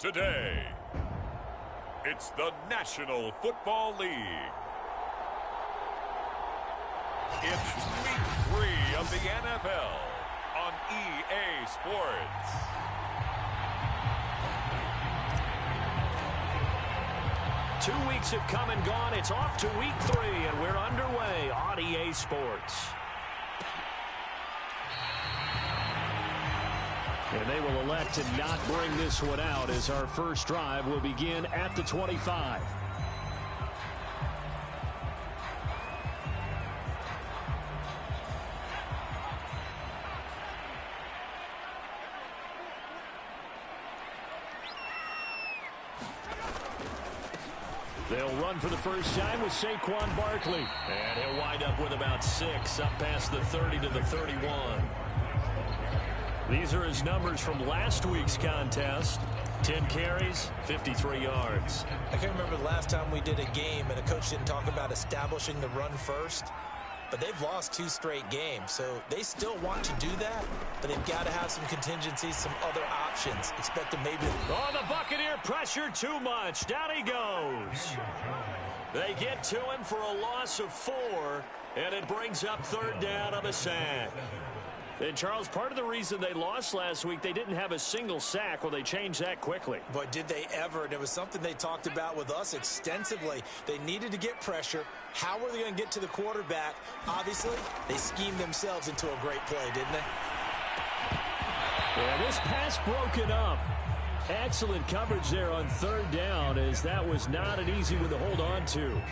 Today, it's the National Football League. It's week 3 of the NFL on EA Sports. Two weeks have come and gone. It's off to week 3, and we're underway on EA Sports. And they will elect to not bring this one out as our first drive will begin at the 25. They'll run for the first time with Saquon Barkley. And he'll wind up with about 6, up past the 30 to the 31. These are his numbers from last week's contest. 10 carries, 53 yards. I can't remember the last time we did a game and a coach didn't talk about establishing the run first. But they've lost 2 straight games, so they still want to do that, but they've got to have some contingencies, some other options. Expect them maybe... Oh, the Buccaneer pressure too much. Down he goes. They get to him for a loss of 4, and it brings up 3rd down on the sack. And, Charles, part of the reason they lost last week, they didn't have a single sack. Well, they changed that quickly. But did they ever? And it was something they talked about with us extensively. They needed to get pressure. How were they going to get to the quarterback? Obviously, they schemed themselves into a great play, didn't they? Yeah, this pass broken up. Excellent coverage there on 3rd down, as that was not an easy one to hold on to.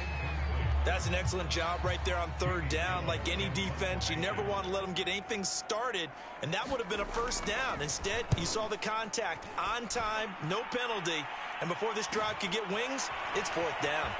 That's an excellent job right there on 3rd down. Like any defense, you never want to let them get anything started, and that would have been a first down. Instead, you saw the contact on time, no penalty, and before this drive could get wings, it's 4th down.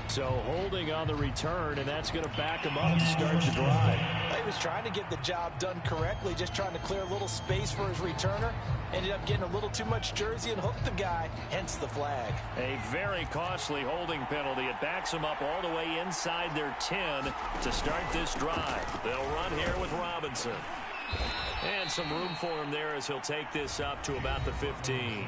So holding on the return, and that's going to back him up to start the drive. He was trying to get the job done correctly, just trying to clear a little space for his returner. Ended up getting a little too much jersey and hooked the guy, hence the flag. A very costly holding penalty. It backs him up all the way inside their 10 to start this drive. They'll run here with Robinson. And some room for him there as he'll take this up to about the 15.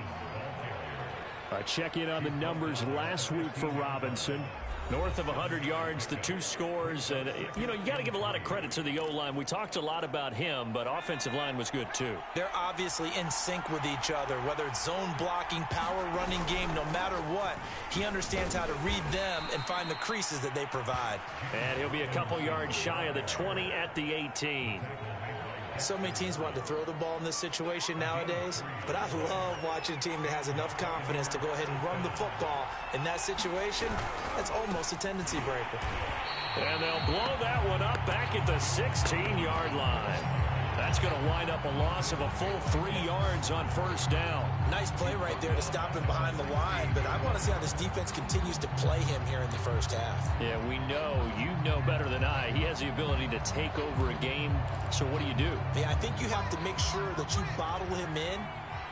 Check in on the numbers last week for Robinson. North of 100 yards, the 2 scores. And, you know, you got to give a lot of credit to the O-line. We talked a lot about him, but offensive line was good, too. They're obviously in sync with each other, whether it's zone blocking, power running game, no matter what. He understands how to read them and find the creases that they provide. And he'll be a couple yards shy of the 20 at the 18. So many teams want to throw the ball in this situation nowadays, but I love watching a team that has enough confidence to go ahead and run the football. In that situation, that's almost a tendency breaker. And they'll blow that one up back at the 16-yard line. That's going to wind up a loss of a full 3 yards on 1st down. Nice play right there to stop him behind the line, but I want to see how this defense continues to play him here in the first half. Yeah, we know, you know better than I, he has the ability to take over a game. So what do you do? Yeah, I think you have to make sure that you bottle him in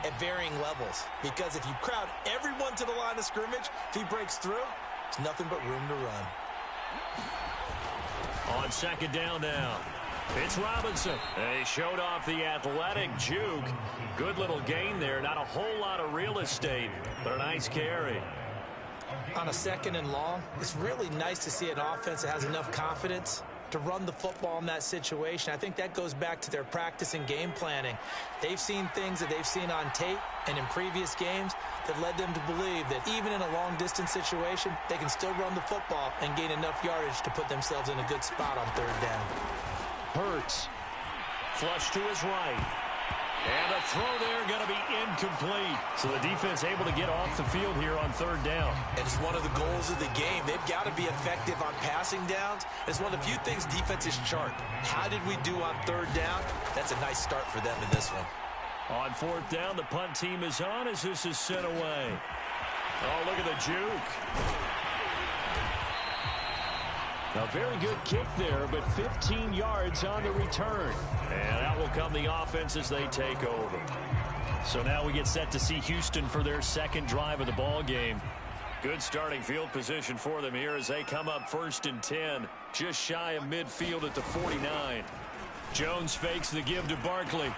at varying levels, because if you crowd everyone to the line of scrimmage, if he breaks through, it's nothing but room to run. On 2nd down now. It's Robinson. They showed off the athletic juke. Good little gain there. Not a whole lot of real estate, but a nice carry. On a 2nd and long, it's really nice to see an offense that has enough confidence to run the football in that situation. I think that goes back to their practice and game planning. They've seen things that they've seen on tape and in previous games that led them to believe that even in a long-distance situation, they can still run the football and gain enough yardage to put themselves in a good spot on 3rd down. Hurts. Flush to his right. And the throw there going to be incomplete. So the defense able to get off the field here on 3rd down. And it's one of the goals of the game. They've got to be effective on passing downs. It's one of the few things defenses chart. How did we do on 3rd down? That's a nice start for them in this one. On 4th down, the punt team is on as this is sent away. Oh, look at the juke. A very good kick there, but 15 yards on the return. And out will come the offense as they take over. So now we get set to see Houston for their 2nd drive of the ball game. Good starting field position for them here as they come up 1st and 10, just shy of midfield at the 49. Jones fakes the give to Barkley.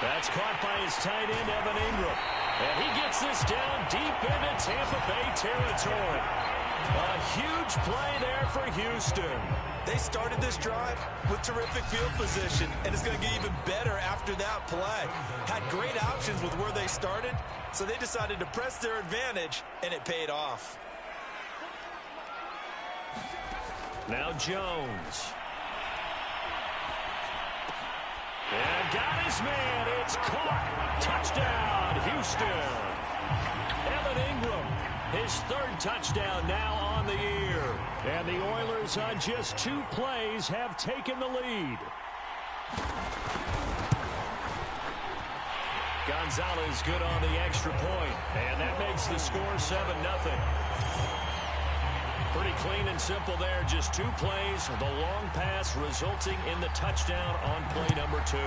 That's caught by his tight end, Evan Ingram. And he gets this down deep into Tampa Bay territory. A huge play there for Houston. They started this drive with terrific field position, and it's going to get even better after that play. Had great options with where they started, so they decided to press their advantage, and it paid off. Now Jones. And got his man. It's caught. Touchdown, Houston. Evan Ingram, his 3rd touchdown now on the year. And the Oilers on just 2 plays have taken the lead. Gonzalez good on the extra point. And that makes the score 7-0. Pretty clean and simple there. Just 2 plays. The long pass resulting in the touchdown on play number 2.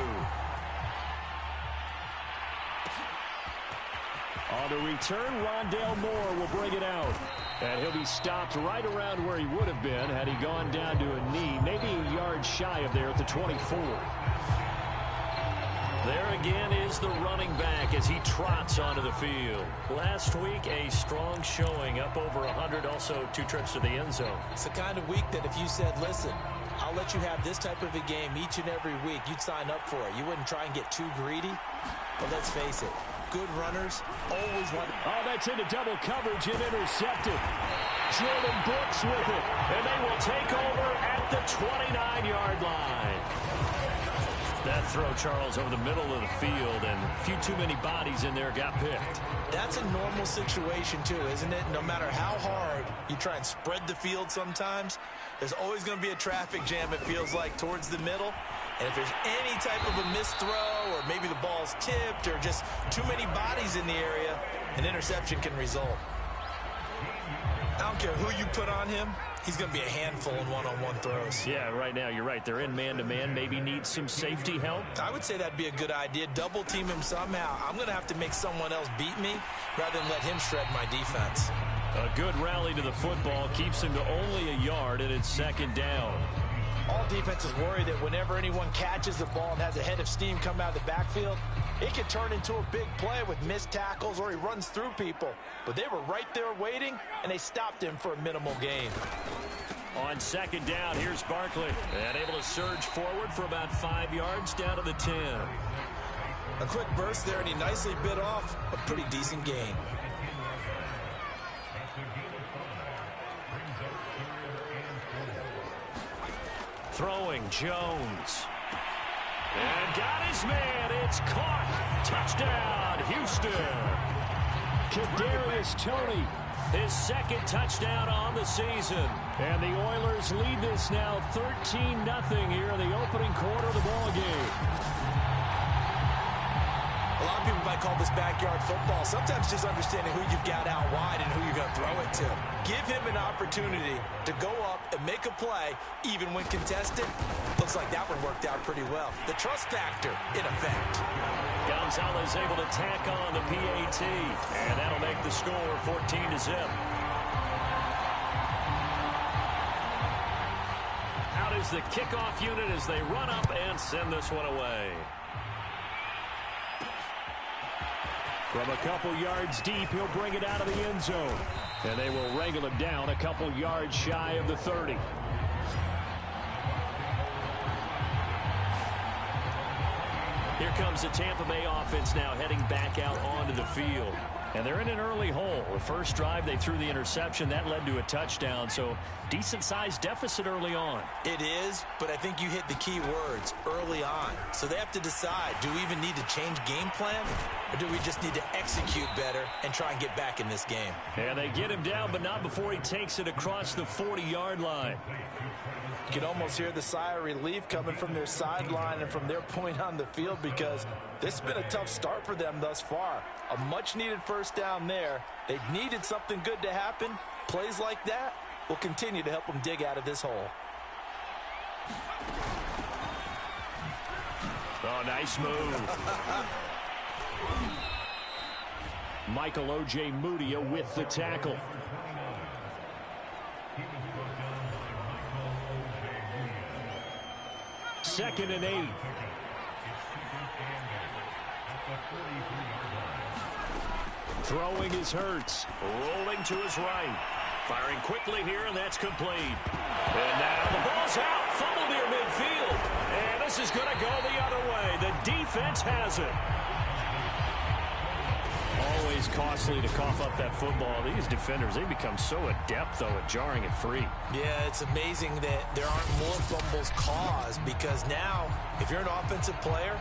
On the return, Rondale Moore will bring it out. And he'll be stopped right around where he would have been had he gone down to a knee. Maybe a yard shy of there at the 24. There again is the running back as he trots onto the field. Last week, a strong showing, up over 100, also 2 trips to the end zone. It's the kind of week that if you said, listen, I'll let you have this type of a game each and every week, you'd sign up for it. You wouldn't try and get too greedy. But let's face it, good runners always want to... Oh, that's into double coverage and intercepted. Jordan Brooks with it. And they will take over at the 29-yard line. That throw, Charles, over the middle of the field, and a few too many bodies in there got picked. That's a normal situation, too, isn't it? No matter how hard you try and spread the field sometimes, there's always going to be a traffic jam, it feels like, towards the middle. And if there's any type of a missed throw, or maybe the ball's tipped, or just too many bodies in the area, an interception can result. I don't care who you put on him. He's going to be a handful in one-on-one throws. Yeah, right now, you're right. They're in man-to-man. Maybe need some safety help. I would say that'd be a good idea. Double team him somehow. I'm going to have to make someone else beat me rather than let him shred my defense. A good rally to the football keeps him to only a yard, and it's 2nd down. All defenses worry that whenever anyone catches the ball and has a head of steam come out of the backfield, it can turn into a big play with missed tackles or he runs through people. But they were right there waiting, and they stopped him for a minimal gain. On 2nd down, here's Barkley. And able to surge forward for about 5 yards down to the 10. A quick burst there, and he nicely bit off a pretty decent gain. Throwing, Jones. And got his man. It's caught. Touchdown, Houston. Kadarius Toney, his 2nd touchdown on the season. And the Oilers lead this now 13-0 here in the opening quarter of the ballgame. A lot of people might call this backyard football. Sometimes just understanding who you've got out wide and who you're going to throw it to. Give him an opportunity to go up and make a play, even when contested. Looks like that one worked out pretty well. The trust factor in effect. Gonzalez able to tack on the PAT, and that'll make the score 14-0. Out is the kickoff unit as they run up and send this one away. From a couple yards deep, he'll bring it out of the end zone. And they will wrangle him down a couple yards shy of the 30. Here comes the Tampa Bay offense now heading back out onto the field. And they're in an early hole. The first drive, they threw the interception. That led to a touchdown, so decent-sized deficit early on. It is, but I think you hit the key words, early on. So they have to decide, do we even need to change game plan, or do we just need to execute better and try and get back in this game? And they get him down, but not before he takes it across the 40-yard line. You can almost hear the sigh of relief coming from their sideline and from their point on the field because this has been a tough start for them thus far. A much-needed first down there. They needed something good to happen. Plays like that will continue to help them dig out of this hole. Oh, nice move. Michael O.J. Mudia with the tackle. 2nd and 8. Throwing is Hurts. Rolling to his right. Firing quickly here, and that's complete. And now the ball's out. Fumble near midfield. And this is going to go the other way. The defense has it. Always costly to cough up that football. These defenders, they become so adept, though, at jarring it free. Yeah, it's amazing that there aren't more fumbles caused, because now, if you're an offensive player,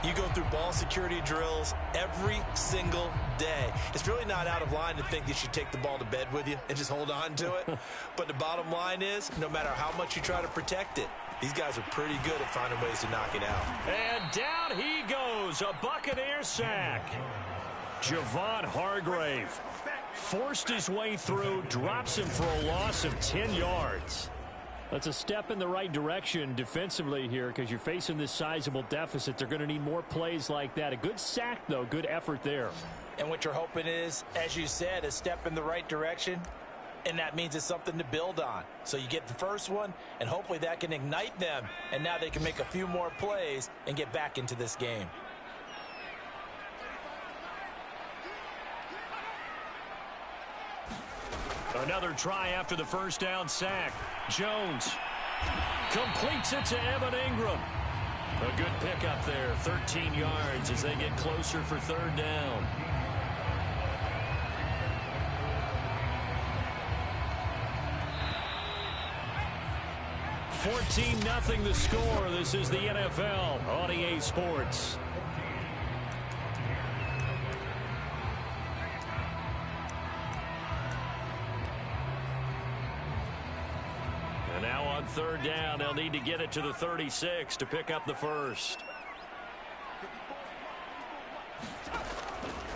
you go through ball security drills every single day. It's really not out of line to think you should take the ball to bed with you and just hold on to it. But the bottom line is, no matter how much you try to protect it, these guys are pretty good at finding ways to knock it out. And down he goes, a Buccaneer sack. Javon Hargrave forced his way through, drops him for a loss of 10 yards. That's a step in the right direction defensively here, because you're facing this sizable deficit. They're going to need more plays like that. A good sack, though. Good effort there. And what you're hoping is, as you said, a step in the right direction, and that means it's something to build on. So you get the first one, and hopefully that can ignite them, and now they can make a few more plays and get back into this game. Another try after the first down sack. Jones completes it to Evan Ingram. A good pickup there, 13 yards as they get closer for third down. $14-0 the score. This is the NFL on EA Sports. And now on third down, they'll need to get it to the 36 to pick up the first.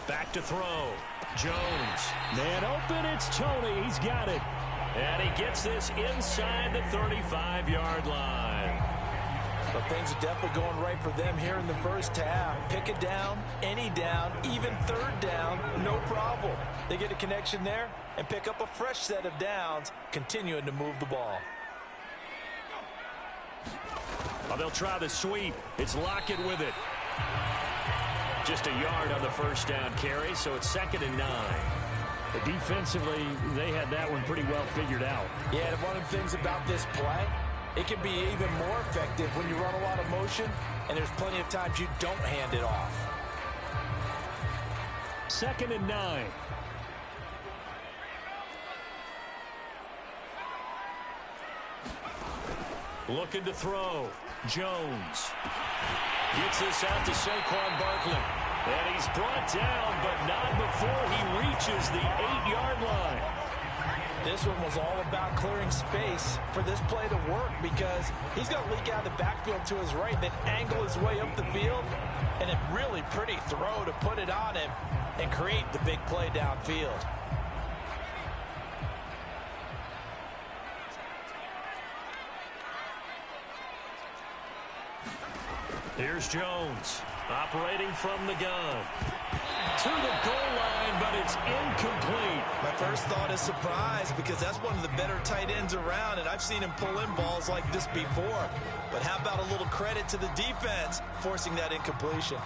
Back to throw. Jones. Man open, it's Tony. He's got it. And he gets this inside the 35-yard line. But things are definitely going right for them here in the first half. Pick it down, any down, even third down, no problem. They get a connection there and pick up a fresh set of downs, continuing to move the ball. Oh, they'll try the sweep. It's Lockett with it. Just a yard on the first down carry, so it's 2nd and 9. But defensively, they had that one pretty well figured out. Yeah, and one of the things about this play, it can be even more effective when you run a lot of motion, and there's plenty of times you don't hand it off. 2nd and 9. Looking to throw. Jones gets this out to Saquon Barkley. And he's brought down, but not before he reaches the 8-yard line. This one was all about clearing space for this play to work, because he's going to leak out of the backfield to his right, then angle his way up the field, and a really pretty throw to put it on him and create the big play downfield. Here's Jones, operating from the gun. To the goal line, but it's incomplete. My first thought is surprise, because that's one of the better tight ends around, and I've seen him pull in balls like this before. But how about a little credit to the defense forcing that incompletion?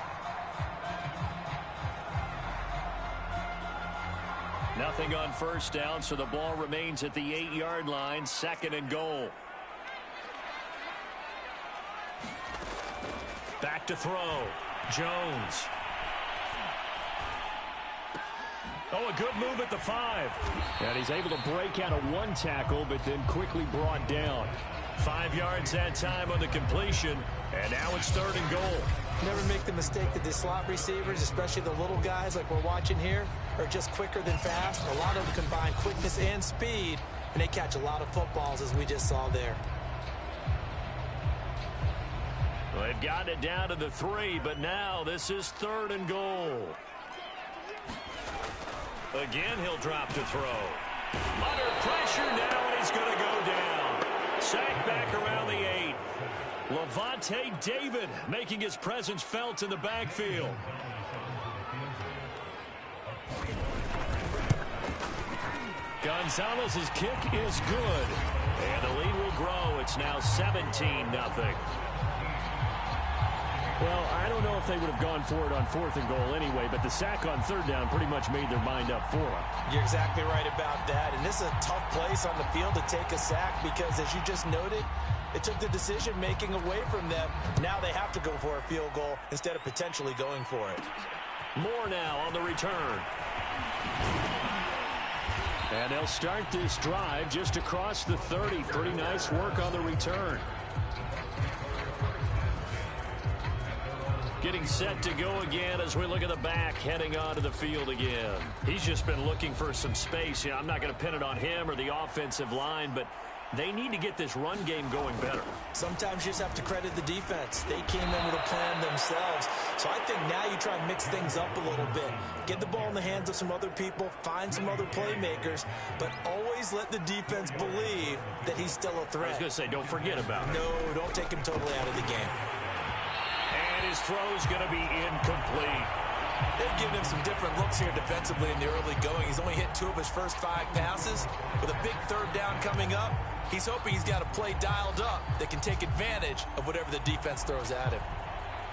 Nothing on first down, so the ball remains at the 8-yard line, 2nd and goal. Back to throw. Jones. Oh, a good move at the 5. And he's able to break out of one tackle, but then quickly brought down. 5 yards that time on the completion, and now it's 3rd and goal. Never make the mistake that the slot receivers, especially the little guys like we're watching here, are just quicker than fast. A lot of them combine quickness and speed, and they catch a lot of footballs, as we just saw there. Well, they've gotten it down to the 3, but now this is 3rd and goal. Again, he'll drop to throw. Under pressure now, and he's going to go down. Sacked back around the 8. Levante David making his presence felt in the backfield. Gonzalez's kick is good. And the lead will grow. It's now 17-0. Well, I don't know if they would have gone for it on 4th and goal anyway, but the sack on 3rd down pretty much made their mind up for it. You're exactly right about that, and this is a tough place on the field to take a sack because, as you just noted, it took the decision-making away from them. Now they have to go for a field goal instead of potentially going for it. More now on the return. And they'll start this drive just across the 30. Pretty nice work on the return. Getting set to go again as we look at the back heading onto the field again. He's just been looking for some space. I'm not going to pin it on him or the offensive line, but they need to get this run game going better. Sometimes you just have to credit the defense. They came in with a plan themselves. So I think now you try and mix things up a little bit. Get the ball in the hands of some other people, find some other playmakers, but always let the defense believe that he's still a threat. I was going to say, don't forget about it. No, don't take him totally out of the game. And his throw's going to be incomplete. They've given him some different looks here defensively in the early going. He's only hit 2 of his first 5 passes. With a big 3rd down coming up, he's hoping he's got a play dialed up that can take advantage of whatever the defense throws at him.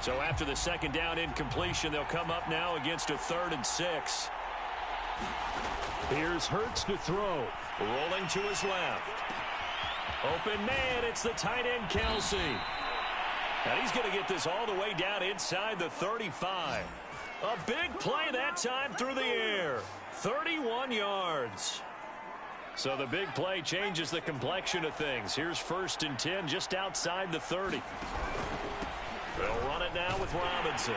So after the 2nd down incompletion, they'll come up now against a 3rd and 6. Here's Hurts to throw. Rolling to his left. Open man, it's the tight end Kelsey. And he's going to get this all the way down inside the 35. A big play that time through the air. 31 yards. So the big play changes the complexion of things. Here's 1st and 10 just outside the 30. They'll run it now with Robinson.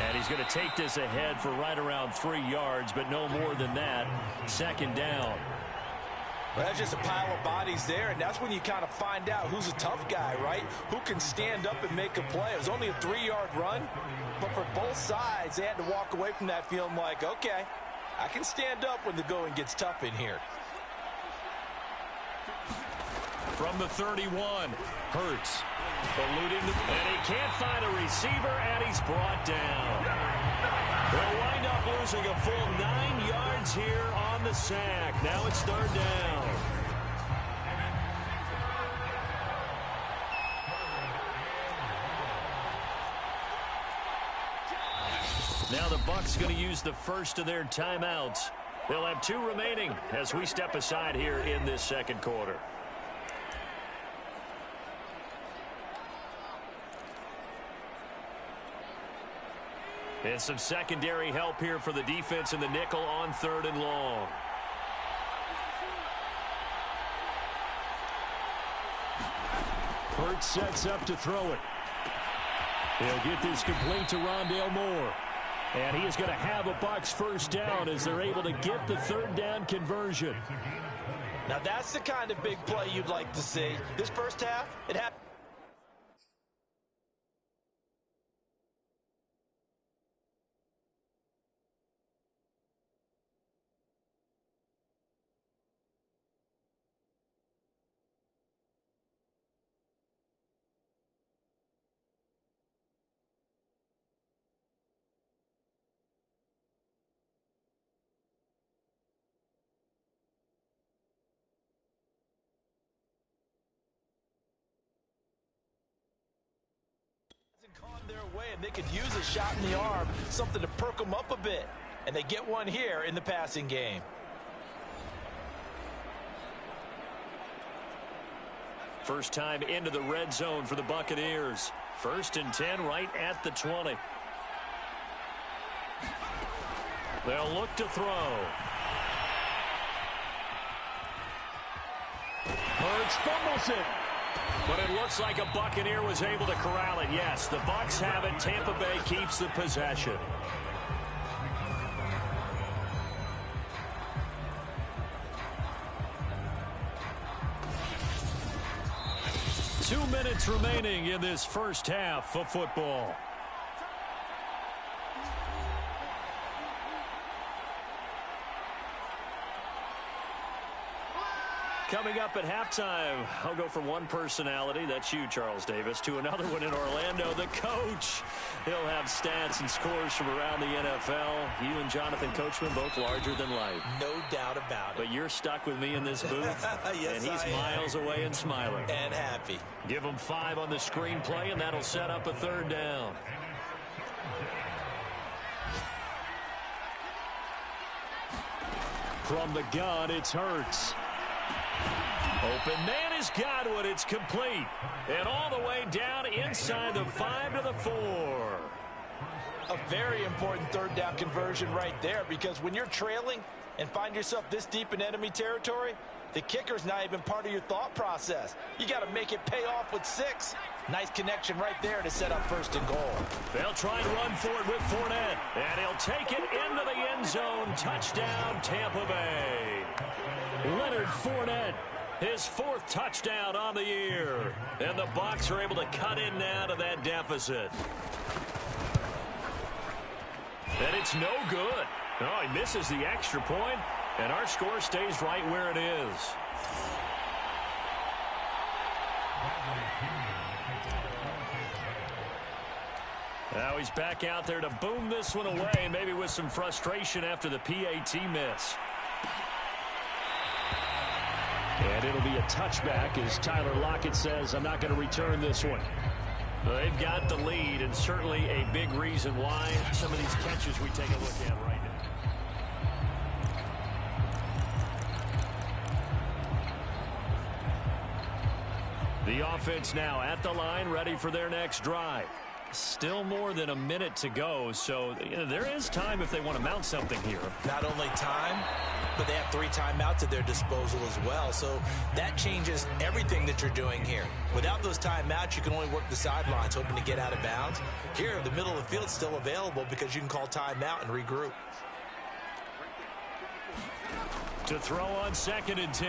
And he's going to take this ahead for right around 3 yards, but no more than that. 2nd down. Well, that's just a pile of bodies there, and that's when you kind of find out who's a tough guy, right? Who can stand up and make a play. It was only a 3-yard run, but for both sides, they had to walk away from that feeling like, okay, I can stand up when the going gets tough in here. From the 31, Hurts. Eluding and he can't find a receiver, and he's brought down. They'll wind up losing a full 9 yards here on the sack. Now it's 3rd down. Now the Bucs going to use the first of their timeouts. They'll have 2 remaining as we step aside here in this 2nd quarter. And some secondary help here for the defense in the nickel on 3rd and long. Hurts sets up to throw it. He'll get this complete to Rondale Moore. And he is going to have a Bucs 1st down as they're able to get the 3rd down conversion. Now that's the kind of big play you'd like to see. This first half, it happened. Gone their way, and they could use a shot in the arm, something to perk them up a bit, and they get one here in the passing game. First time into the red zone for the Buccaneers. 1st and 10 right at the 20. They'll look to throw. Hurts fumbles it. But it looks like a Buccaneer was able to corral it. Yes, the Bucs have it. Tampa Bay keeps the possession. Two minutes remaining in this first half of football. Coming up at halftime, I'll go from one personality, that's you, Charles Davis, to another one in Orlando, the coach. He'll have stats and scores from around the NFL. You and Jonathan Coachman, both larger than life. No doubt about it. But you're stuck with me in this booth, yes, and he's miles away and smiling. And happy. Give him 5 on the screenplay, and that'll set up a 3rd down. From the gun, it's Hurts. Open man has got one. It's complete. And all the way down inside the 5 to the 4. A very important third down conversion right there, because when you're trailing and find yourself this deep in enemy territory, the kicker's not even part of your thought process. You got to make it pay off with 6. Nice connection right there to set up 1st and goal. They'll try and run for it with Fournette. And he'll take it into the end zone. Touchdown, Tampa Bay. Leonard Fournette, his 4th touchdown on the year. And the Bucs are able to cut in now to that deficit. And it's no good. Oh, he misses the extra point, and our score stays right where it is. Now he's back out there to boom this one away, maybe with some frustration after the PAT miss. And it'll be a touchback as Tyler Lockett says, I'm not going to return this one. They've got the lead, and certainly a big reason why some of these catches we take a look at right now. The offense now at the line, ready for their next drive. Still more than a minute to go, so there is time if they want to mount something here. Not only time, but they have 3 timeouts at their disposal as well, so that changes everything that you're doing here. Without those timeouts, you can only work the sidelines, hoping to get out of bounds. Here, the middle of the field is still available because you can call timeout and regroup. To throw on 2nd and 10.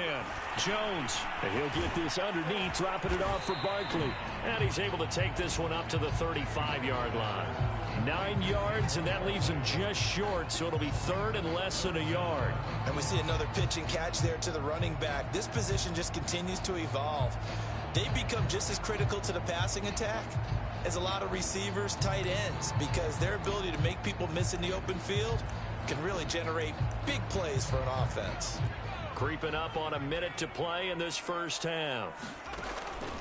Jones. And he'll get this underneath, dropping it off for Barkley. And he's able to take this one up to the 35-yard line. 9 yards, and that leaves him just short, so it'll be 3rd and less than a yard. And we see another pitch and catch there to the running back. This position just continues to evolve. They become just as critical to the passing attack as a lot of receivers, tight ends, because their ability to make people miss in the open field can really generate big plays for an offense. Creeping up on a minute to play in this first half.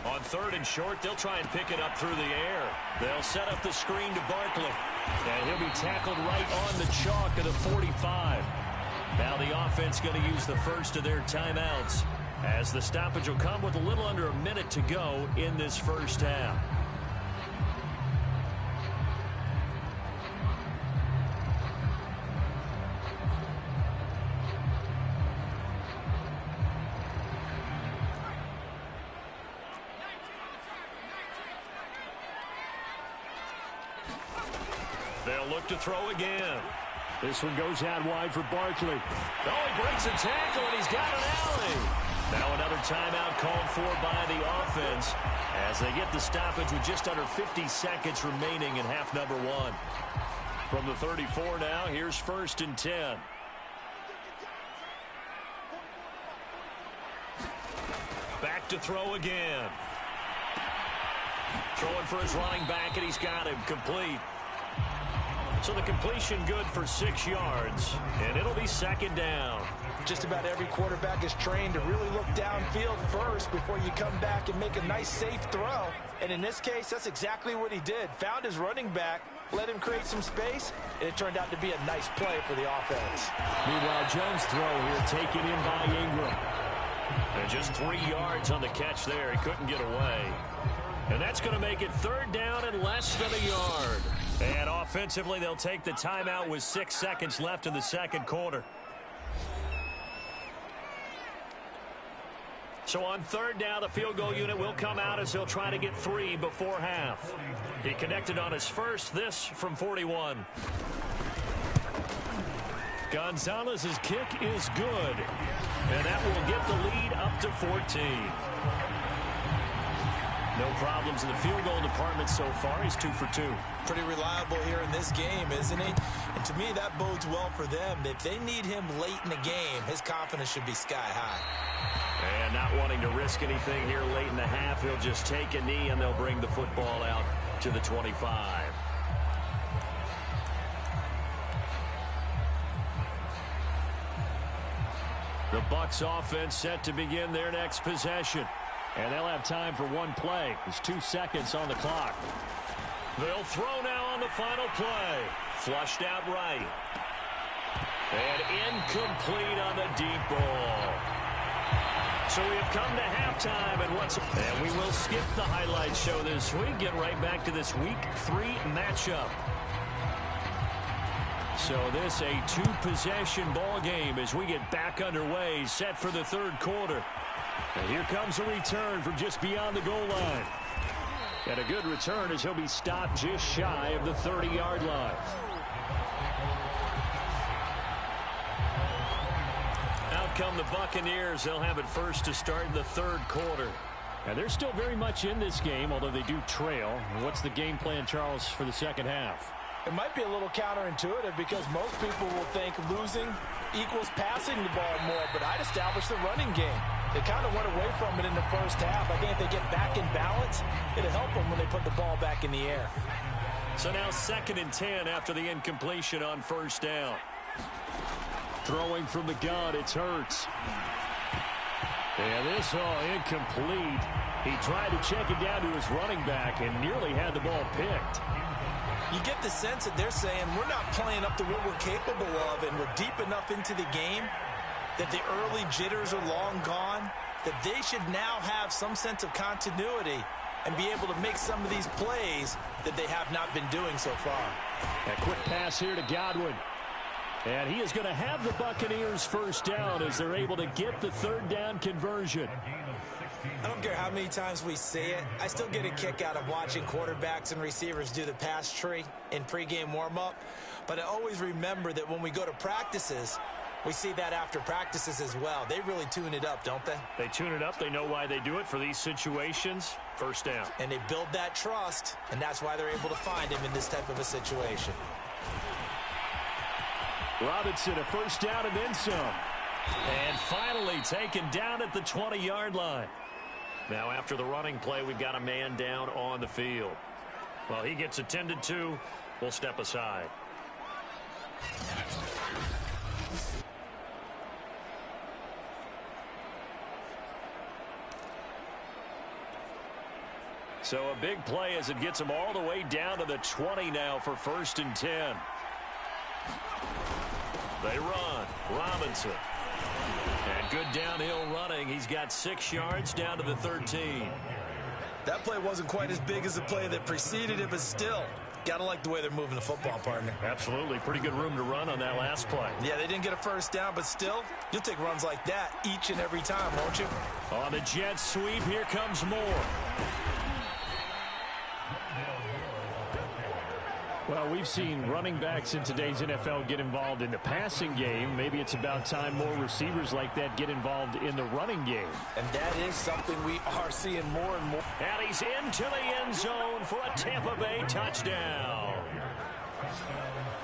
On 3rd and short, they'll try and pick it up through the air. They'll set up the screen to Barkley. And he'll be tackled right on the chalk of the 45. Now the offense going to use the first of their timeouts, as the stoppage will come with a little under a minute to go in this first half. They'll look to throw again. This one goes out wide for Barkley. Oh, he breaks a tackle, and he's got an alley. Now another timeout called for by the offense as they get the stoppage with just under 50 seconds remaining in half number 1. From the 34 now, here's 1st and 10. Back to throw again. Throwing for his running back, and he's got him complete. So the completion good for 6 yards, and it'll be 2nd down. Just about every quarterback is trained to really look downfield first before you come back and make a nice, safe throw. And in this case, that's exactly what he did. Found his running back, let him create some space, and it turned out to be a nice play for the offense. Meanwhile, Jones' throw here taken in by Ingram. And just 3 yards on the catch there. He couldn't get away. And that's going to make it 3rd down and less than a yard. And offensively, they'll take the timeout with 6 seconds left in the 2nd quarter. So on 3rd down, the field goal unit will come out as he'll try to get 3 before half. He connected on his first, this from 41. Gonzalez's kick is good. And that will get the lead up to 14. No problems in the field goal department so far. He's 2 for 2. Pretty reliable here in this game, isn't he? And to me, that bodes well for them. If they need him late in the game, his confidence should be sky high. And not wanting to risk anything here late in the half, he'll just take a knee, and they'll bring the football out to the 25. The Bucs offense set to begin their next possession. And they'll have time for one play. There's 2 seconds on the clock. They'll throw now on the final play. Flushed out right. And incomplete on the deep ball. So we have come to halftime, and we will skip the highlight show this week. Get right back to this Week 3 matchup. So this a two-possession ball game as we get back underway, set for the third quarter. And here comes a return from just beyond the goal line. And a good return as he'll be stopped just shy of the 30-yard line. Out come the Buccaneers. They'll have it first to start in the third quarter. And they're still very much in this game, although they do trail. What's the game plan, Charles, for the second half? It might be a little counterintuitive because most people will think losing equals passing the ball more, but I'd establish the running game. They kind of went away from it in the first half. I think if they get back in balance, it'll help them when they put the ball back in the air. So now 2nd and 10 after the incompletion on first down. Throwing from the gun, it's Hurts. And this all incomplete. He tried to check it down to his running back and nearly had the ball picked. You get the sense that they're saying we're not playing up to what we're capable of, and we're deep enough into the game that the early jitters are long gone, that they should now have some sense of continuity and be able to make some of these plays that they have not been doing so far. A quick pass here to Godwin. And he is going to have the Buccaneers first down as they're able to get the third down conversion. I don't care how many times we say it. I still get a kick out of watching quarterbacks and receivers do the pass tree in pregame warm-up. But I always remember that when we go to practices, we see that after practices as well. They really tune it up, don't they? They tune it up. They know why they do it for these situations. First down. And they build that trust, and that's why they're able to find him in this type of a situation. Robinson, a first down and then some. And finally taken down at the 20-yard line. Now after the running play, we've got a man down on the field. Well, he gets attended to. We'll step aside. So a big play as it gets him all the way down to the 20 now for 1st and 10. They run. Robinson. And good downhill running. He's got 6 yards down to the 13. That play wasn't quite as big as the play that preceded it, but still, gotta like the way they're moving the football, partner. Absolutely. Pretty good room to run on that last play. Yeah, they didn't get a first down, but still, you'll take runs like that each and every time, won't you? On the jet sweep, here comes Moore. Well, we've seen running backs in today's NFL get involved in the passing game. Maybe it's about time more receivers like that get involved in the running game. And that is something we are seeing more and more. And he's into the end zone for a Tampa Bay touchdown.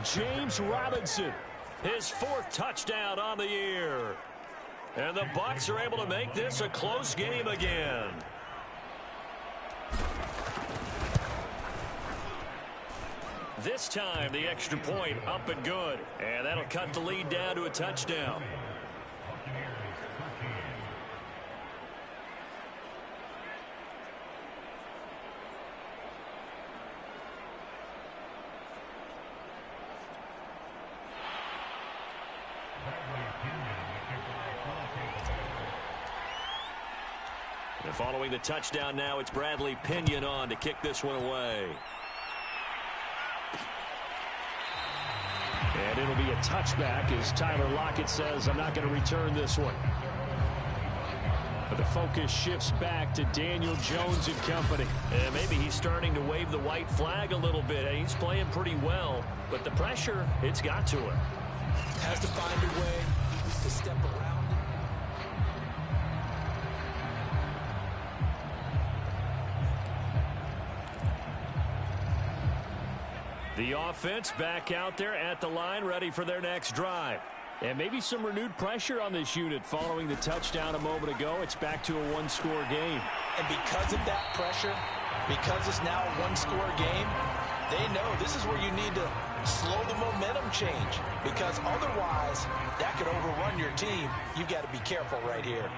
James Robinson, his 4th touchdown on the year. And the Bucs are able to make this a close game again. This time, the extra point up and good. And that'll cut the lead down to a touchdown. And following the touchdown now, it's Bradley Pinion on to kick this one away. And it'll be a touchback as Tyler Lockett says, I'm not going to return this one. But the focus shifts back to Daniel Jones and company. And maybe he's starting to wave the white flag a little bit. He's playing pretty well, but the pressure, it's got to him. Has to find a way to step around. The offense back out there at the line, ready for their next drive. And maybe some renewed pressure on this unit following the touchdown a moment ago. It's back to a one-score game. And because of that pressure, because it's now a one-score game, they know this is where you need to slow the momentum change. Because otherwise, that could overrun your team. You've got to be careful right here.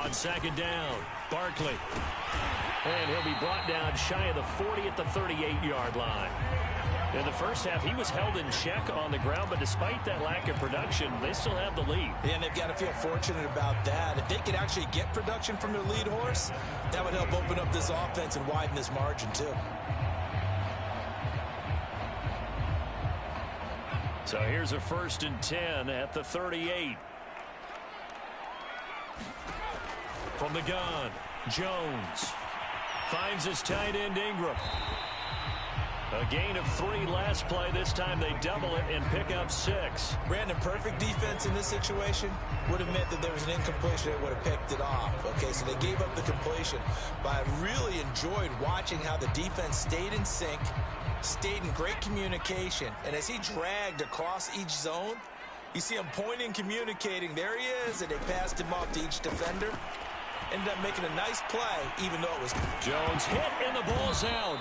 On second down. Barkley. And he'll be brought down shy of the 40 at the 38-yard line. In the first half, he was held in check on the ground, but despite that lack of production, they still have the lead. Yeah, and they've got to feel fortunate about that. If they could actually get production from their lead horse, that would help open up this offense and widen this margin, too. So here's a 1st and 10 at the 38. From the gun, Jones finds his tight end Ingram. A gain of 3 last play. This time they double it and pick up 6. Brandon, perfect defense in this situation would have meant that there was an incompletion that would have picked it off. Okay, so they gave up the completion. But I really enjoyed watching how the defense stayed in sync, stayed in great communication. And as he dragged across each zone, you see him pointing, communicating. There he is, and they passed him off to each defender. Ended up making a nice play, even though it was... Jones hit, and the ball's out.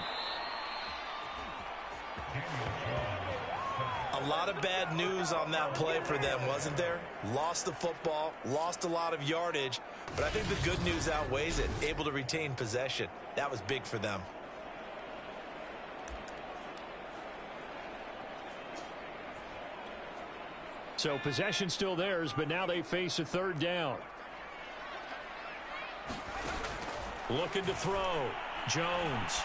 A lot of bad news on that play for them, wasn't there? Lost the football, lost a lot of yardage, but I think the good news outweighs it. Able to retain possession. That was big for them. So possession still theirs, but now they face a 3rd down. Looking to throw. Jones.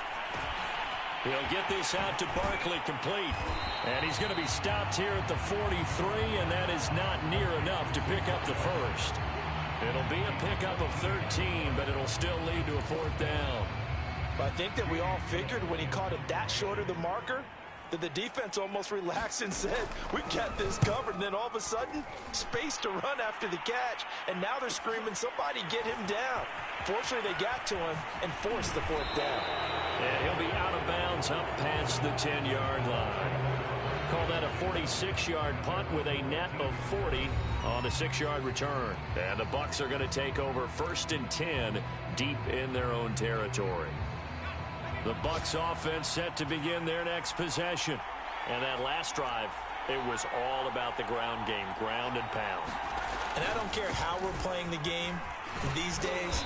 He'll get this out to Barkley, complete. And he's going to be stopped here at the 43, and that is not near enough to pick up the first. It'll be a pickup of 13, but it'll still lead to a 4th down. But I think that we all figured when he caught it that short of the marker, that the defense almost relaxed and said, we've got this covered. And then all of a sudden, space to run after the catch. And now they're screaming, somebody get him down. Fortunately, they got to him and forced the 4th down. And he'll be out of bounds up past the 10-yard line. Call that a 46-yard punt with a net of 40 on the 6-yard return. And the Bucs are going to take over 1st and 10 deep in their own territory. The Bucs offense set to begin their next possession. And that last drive, it was all about the ground game, ground and pound. And I don't care how we're playing the game these days,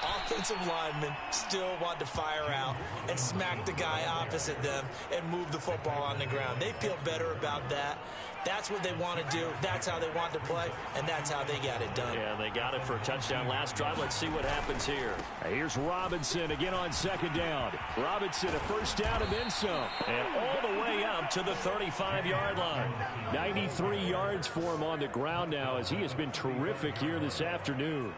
offensive linemen still want to fire out and smack the guy opposite them and move the football on the ground. They feel better about that. That's what they want to do. That's how they want to play, and that's how they got it done. Yeah, they got it for a touchdown last drive. Let's see what happens here. Here's Robinson again on 2nd down. Robinson, a 1st down and then some. And all the way up to the 35-yard line. 93 yards for him on the ground now as he has been terrific here this afternoon.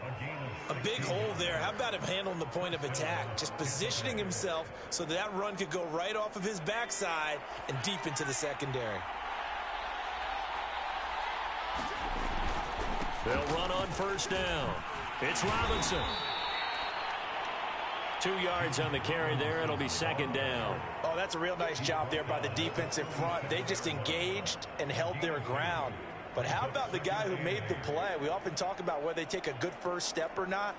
A big hole there. How about him handling the point of attack? Just positioning himself so that run could go right off of his backside and deep into the secondary. They'll run on 1st down. It's Robinson. 2 yards on the carry there. It'll be 2nd down. Oh, that's a real nice job there by the defensive front. They just engaged and held their ground. But how about the guy who made the play? We often talk about whether they take a good first step or not.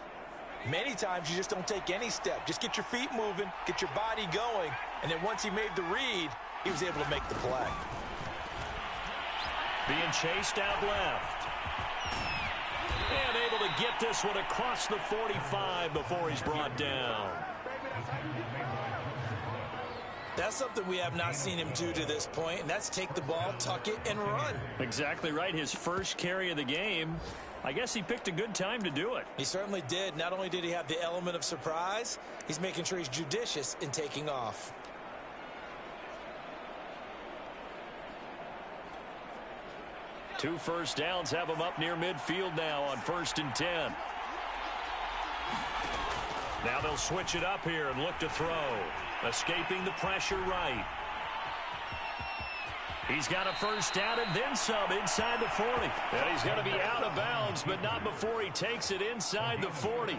Many times you just don't take any step. Just get your feet moving, get your body going, and then once he made the read, he was able to make the play. Being chased out left. And able to get this one across the 45 before he's brought down. That's something we have not seen him do to this point, and that's take the ball, tuck it, and run. Exactly right. His first carry of the game. I guess he picked a good time to do it. He certainly did. Not only did he have the element of surprise, he's making sure he's judicious in taking off. Two first downs have him up near midfield now on 1st and 10. Now they'll switch it up here and look to throw. Escaping the pressure right. He's got a 1st down and then some inside the 40. And he's going to be out of bounds, but not before he takes it inside the 40.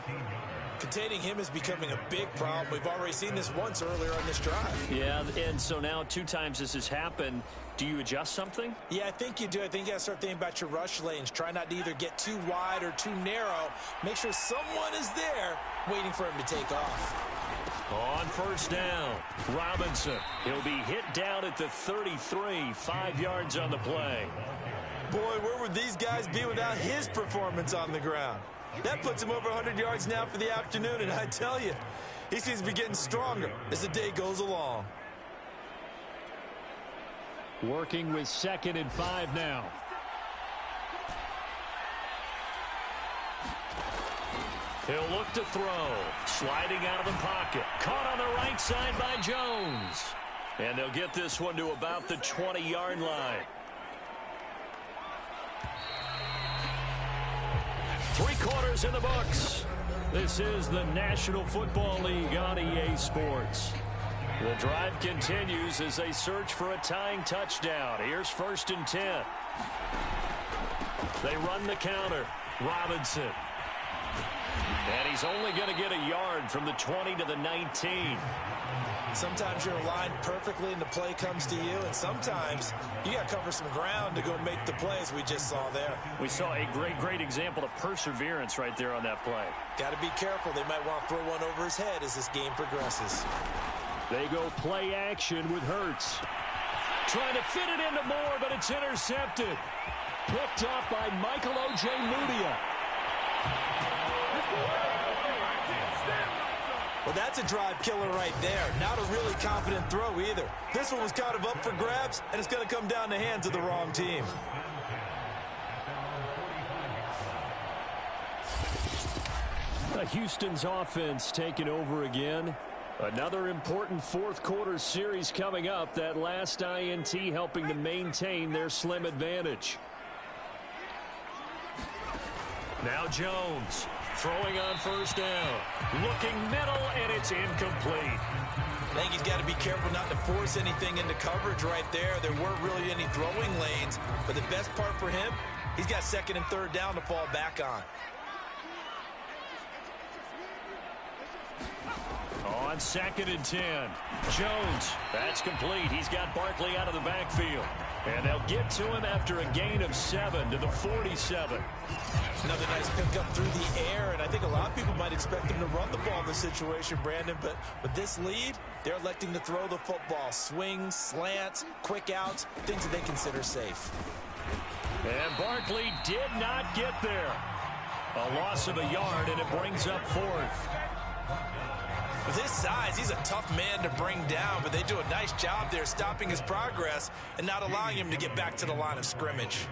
Containing him is becoming a big problem. We've already seen this once earlier on this drive. Yeah, and so now 2 times this has happened. Do you adjust something? Yeah, I think you do. I think you got to start thinking about your rush lanes. Try not to either get too wide or too narrow. Make sure someone is there waiting for him to take off. On 1st down, Robinson. He'll be hit down at the 33, 5 yards on the play. Boy, where would these guys be without his performance on the ground? That puts him over 100 yards now for the afternoon, and I tell you, he seems to be getting stronger as the day goes along. Working with 2nd and 5 now. He'll look to throw. Sliding out of the pocket. Caught on the right side by Jones. And they'll get this one to about the 20-yard line. 3 quarters in the books. This is the National Football League on EA Sports. The drive continues as they search for a tying touchdown. Here's 1st and 10. They run the counter. Robinson. And he's only going to get a yard from the 20 to the 19. Sometimes you're aligned perfectly and the play comes to you, and sometimes you got to cover some ground to go make the plays we just saw there. We saw a great example of perseverance right there on that play. Got to be careful. They might want to throw one over his head as this game progresses. They go play action with Hurts. Trying to fit it into Moore, but it's intercepted. Picked up by Michael O.J. Mudia. Well, that's a drive killer right there. Not a really confident throw either. This one was kind of up for grabs, and it's going to come down the hands of the wrong team. Houston's offense taking over again. Another important 4th quarter series coming up. That last INT helping to maintain their slim advantage. Now Jones throwing on 1st down. Looking middle, and it's incomplete. I think he's got to be careful not to force anything into coverage right there. There weren't really any throwing lanes, but the best part for him, he's got 2nd and 3rd down to fall back on. On 2nd and 10. Jones, that's complete. He's got Barkley out of the backfield. And they'll get to him after a gain of 7 to the 47. Another nice pickup through the air, and I think a lot of people might expect him to run the ball in this situation, Brandon, but with this lead, they're electing to throw the football. Swings, slants, quick outs, things that they consider safe. And Barkley did not get there. A loss of a yard, and it brings up 4th. With his size, he's a tough man to bring down, but they do a nice job there stopping his progress and not allowing him to get back to the line of scrimmage.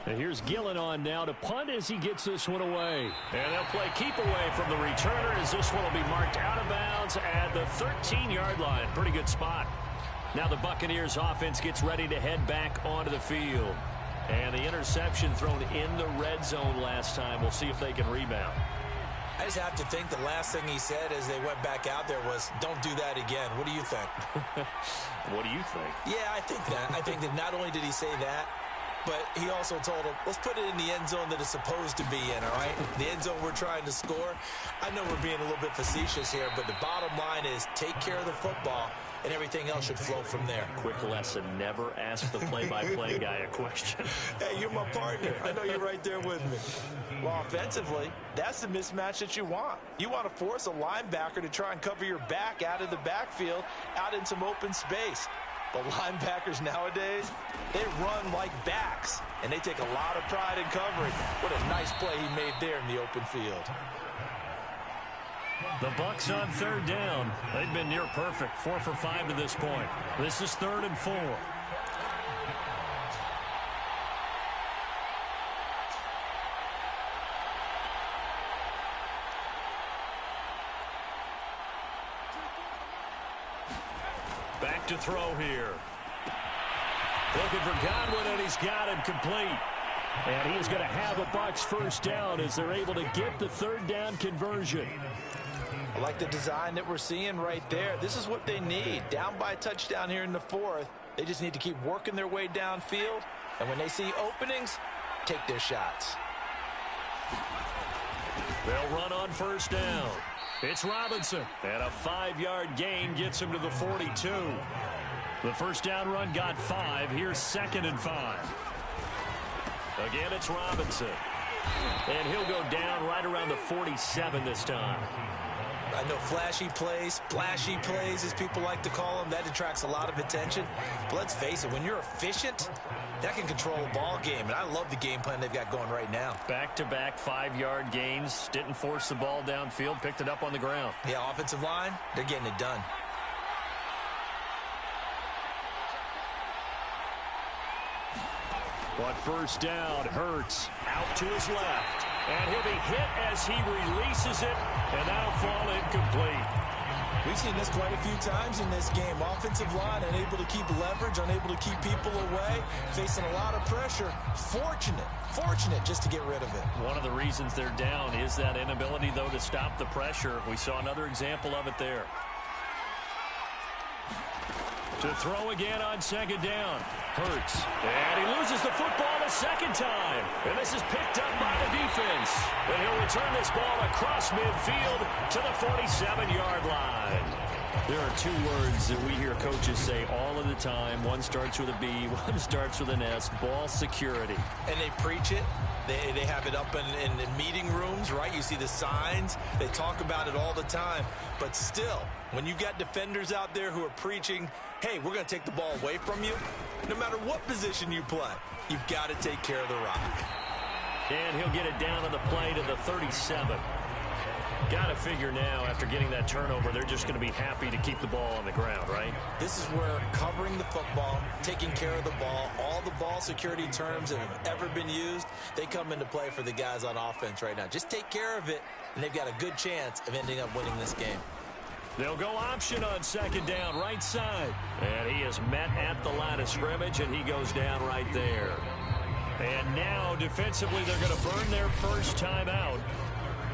And here's Gillen on now to punt as he gets this one away. And they'll play keep away from the returner as this one will be marked out of bounds at the 13-yard line. Pretty good spot. Now the Buccaneers offense gets ready to head back onto the field. And the interception thrown in the red zone last time. We'll see if they can rebound. I just have to think the last thing he said as they went back out there was, don't do that again. What do you think? What do you think? Yeah, I think that. I think that not only did he say that, but he also told him, let's put it in the end zone that it's supposed to be in, all right? The end zone we're trying to score. I know we're being a little bit facetious here, but the bottom line is take care of the football, and everything else should flow from there. Quick lesson, never ask the play-by-play guy a question. Hey, you're my partner. I know you're right there with me. Well, offensively, that's the mismatch that you want. You want to force a linebacker to try and cover your back out of the backfield, out in some open space. The linebackers nowadays, they run like backs, and they take a lot of pride in covering. What a nice play he made there in the open field. The Bucs on 3rd down. They've been near perfect, 4 for 5 to this point. This is 3rd and 4. Back to throw here. Looking for Godwin, and he's got him complete. And he's going to have a Bucs 1st down as they're able to get the 3rd down conversion. I like the design that we're seeing right there. This is what they need. Down by a touchdown here in the 4th. They just need to keep working their way downfield. And when they see openings, take their shots. They'll run on 1st down. It's Robinson. And a 5-yard gain gets him to the 42. The 1st down run got 5. Here's 2nd and 5. Again, it's Robinson. And he'll go down right around the 47 this time. I know flashy plays, splashy plays, as people like to call them, that attracts a lot of attention. But let's face it, when you're efficient, that can control a ball game, and I love the game plan they've got going right now. Back-to-back 5-yard gains. Didn't force the ball downfield. Picked it up on the ground. Yeah, offensive line, they're getting it done. But first down, Hurts. Out to his left. And he'll be hit as he releases it, and that'll fall incomplete. We've seen this quite a few times in this game. Offensive line unable to keep leverage, unable to keep people away, facing a lot of pressure. Fortunate just to get rid of it. One of the reasons they're down is that inability, though, to stop the pressure. We saw another example of it there. To throw again on second down. Hurts. And he loses the football a second time. And this is picked up by the defense. And he'll return this ball across midfield to the 47-yard line. There are two words that we hear coaches say all of the time. One starts with a B, one starts with an S. Ball security. And they preach it. They have it up in meeting rooms, right? You see the signs. They talk about it all the time. But still, when you got defenders out there who are preaching, hey, we're going to take the ball away from you, no matter what position you play, you've got to take care of the rock. And he'll get it down to the play to the 37. Got to figure now, after getting that turnover, they're just going to be happy to keep the ball on the ground, right? This is where covering the football, taking care of the ball, all the ball security terms that have ever been used, they come into play for the guys on offense right now. Just take care of it, and they've got a good chance of ending up winning this game. They'll go option on second down, right side. And he is met at the line of scrimmage, and he goes down right there. And now, defensively, they're going to burn their first timeout.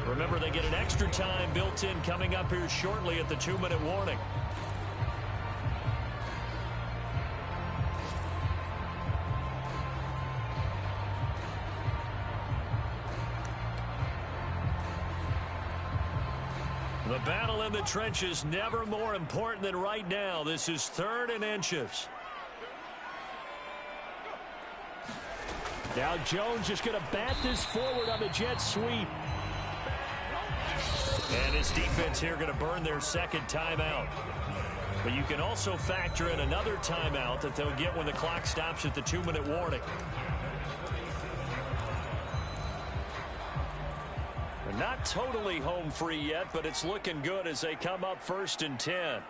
Remember, they get an extra time built in coming up here shortly at the 2-minute warning. The battle in the trenches never more important than right now. This is 3rd and inches. Now Jones just going to bat this forward on the jet sweep. And his defense here going to burn their second timeout. But you can also factor in another timeout that they'll get when the clock stops at the 2-minute warning. They're not totally home free yet, but it's looking good as they come up 1st and 10.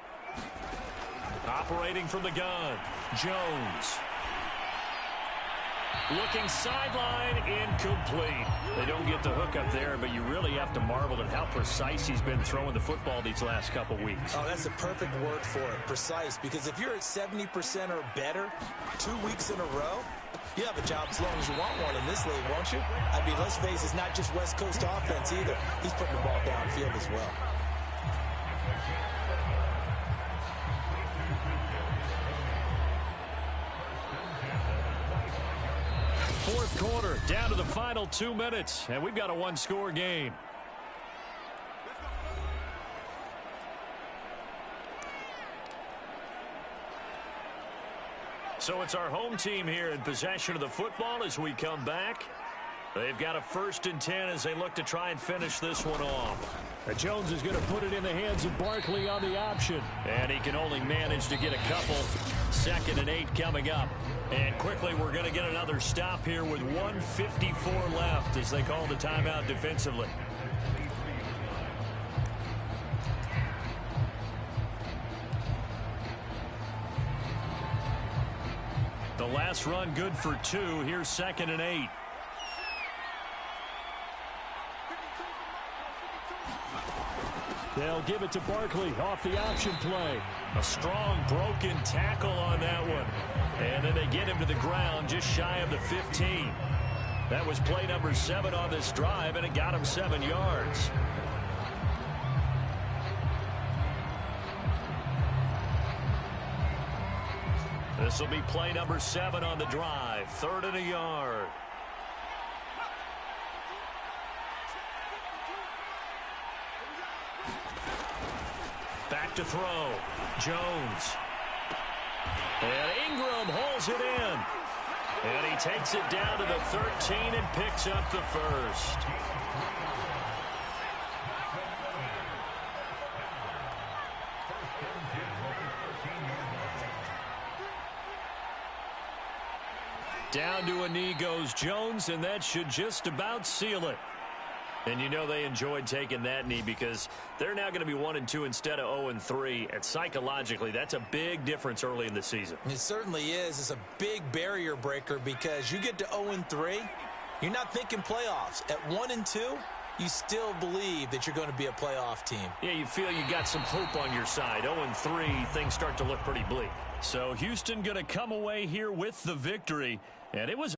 Operating from the gun, Jones. Looking sideline, incomplete. They don't get the hook up there, but you really have to marvel at how precise he's been throwing the football these last couple weeks. Oh, that's the perfect word for it, precise. Because if you're at 70% or better 2 weeks in a row, you have a job as long as you want one in this league, won't you? I mean, let's face it, it's not just West Coast offense either. He's putting the ball downfield as well. Fourth quarter, down to the final 2 minutes, and we've got a one-score game. So it's our home team here in possession of the football as we come back. They've got a 1st and 10 as they look to try and finish this one off. Jones is going to put it in the hands of Barkley on the option. And he can only manage to get a couple. 2nd and 8 coming up. And quickly we're going to get another stop here with 1:54 left as they call the timeout defensively. The last run good for 2. Here's 2nd and 8. They'll give it to Barkley off the option play. A strong broken tackle on that one. And then they get him to the ground just shy of the 15. That was play number 7 on this drive, and it got him 7 yards. This will be play number 7 on the drive. 3rd and a yard. Back to throw. Jones. And Ingram holds it in. And he takes it down to the 13 and picks up the first. Down to a knee goes Jones, and that should just about seal it. And you know they enjoyed taking that knee because they're now going to be 1-2 instead of 0-3. And psychologically, that's a big difference early in the season. It certainly is. It's a big barrier breaker because you get to 0-3, you're not thinking playoffs. At 1-2, you still believe that you're going to be a playoff team. Yeah, you feel you got some hope on your side. 0-3, things start to look pretty bleak. So Houston going to come away here with the victory. And it was